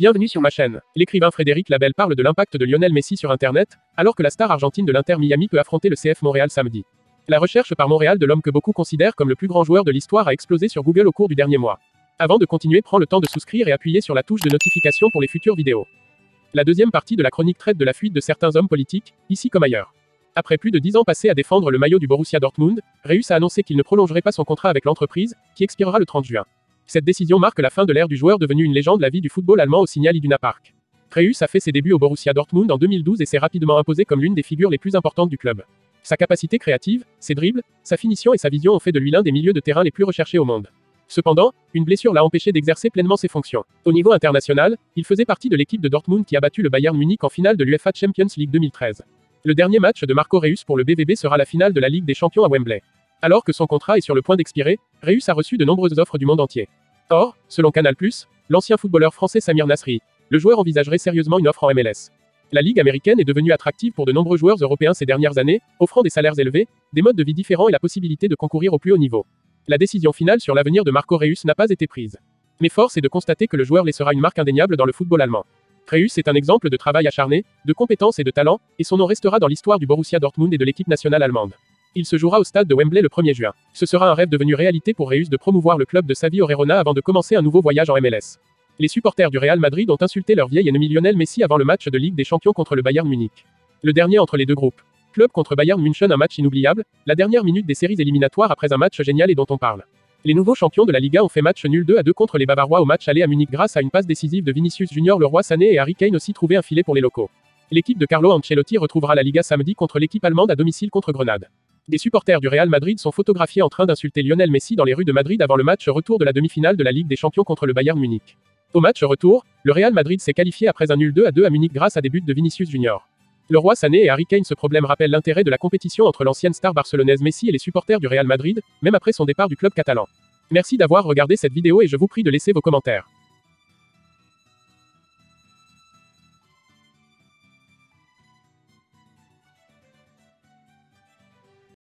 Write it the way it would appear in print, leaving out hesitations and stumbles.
Bienvenue sur ma chaîne. L'écrivain Frédéric Labelle parle de l'impact de Lionel Messi sur Internet, alors que la star argentine de l'Inter Miami peut affronter le CF Montréal samedi. La recherche par Montréal de l'homme que beaucoup considèrent comme le plus grand joueur de l'histoire a explosé sur Google au cours du dernier mois. Avant de continuer, prends le temps de souscrire et appuyer sur la touche de notification pour les futures vidéos. La deuxième partie de la chronique traite de la fuite de certains hommes politiques, ici comme ailleurs. Après plus de 10 ans passés à défendre le maillot du Borussia Dortmund, Reus a annoncé qu'il ne prolongerait pas son contrat avec l'entreprise, qui expirera le 30 juin. Cette décision marque la fin de l'ère du joueur devenu une légende de la vie du football allemand au signal Iduna Park. Reus a fait ses débuts au Borussia Dortmund en 2012 et s'est rapidement imposé comme l'une des figures les plus importantes du club. Sa capacité créative, ses dribbles, sa finition et sa vision ont fait de lui l'un des milieux de terrain les plus recherchés au monde. Cependant, une blessure l'a empêché d'exercer pleinement ses fonctions. Au niveau international, il faisait partie de l'équipe de Dortmund qui a battu le Bayern Munich en finale de l'UEFA Champions League 2013. Le dernier match de Marco Reus pour le BVB sera la finale de la Ligue des Champions à Wembley. Alors que son contrat est sur le point d'expirer, Reus a reçu de nombreuses offres du monde entier. Or, selon Canal+, l'ancien footballeur français Samir Nasri, le joueur envisagerait sérieusement une offre en MLS. La Ligue américaine est devenue attractive pour de nombreux joueurs européens ces dernières années, offrant des salaires élevés, des modes de vie différents et la possibilité de concourir au plus haut niveau. La décision finale sur l'avenir de Marco Reus n'a pas été prise. Mais force est de constater que le joueur laissera une marque indéniable dans le football allemand. Reus est un exemple de travail acharné, de compétence et de talent, et son nom restera dans l'histoire du Borussia Dortmund et de l'équipe nationale allemande. Il se jouera au stade de Wembley le 1er juin. Ce sera un rêve devenu réalité pour Reus de promouvoir le club de sa vie au Girona avant de commencer un nouveau voyage en MLS. Les supporters du Real Madrid ont insulté leur vieil ennemi Lionel Messi avant le match de Ligue des Champions contre le Bayern Munich. Le dernier entre les deux groupes. Club contre Bayern München, un match inoubliable, la dernière minute des séries éliminatoires après un match génial et dont on parle. Les nouveaux champions de la Liga ont fait match nul 2-2 contre les Bavarois au match aller à Munich grâce à une passe décisive de Vinicius Junior. Le Roi Sané et Harry Kane aussi trouvé un filet pour les locaux. L'équipe de Carlo Ancelotti retrouvera la Liga samedi contre l'équipe allemande à domicile contre Grenade. Des supporters du Real Madrid sont photographiés en train d'insulter Lionel Messi dans les rues de Madrid avant le match retour de la demi-finale de la Ligue des Champions contre le Bayern Munich. Au match retour, le Real Madrid s'est qualifié après un nul 2-2 à Munich grâce à des buts de Vinicius Junior. Le Roi Sané et Harry Kane. Ce problème rappelle l'intérêt de la compétition entre l'ancienne star barcelonaise Messi et les supporters du Real Madrid, même après son départ du club catalan. Merci d'avoir regardé cette vidéo et je vous prie de laisser vos commentaires.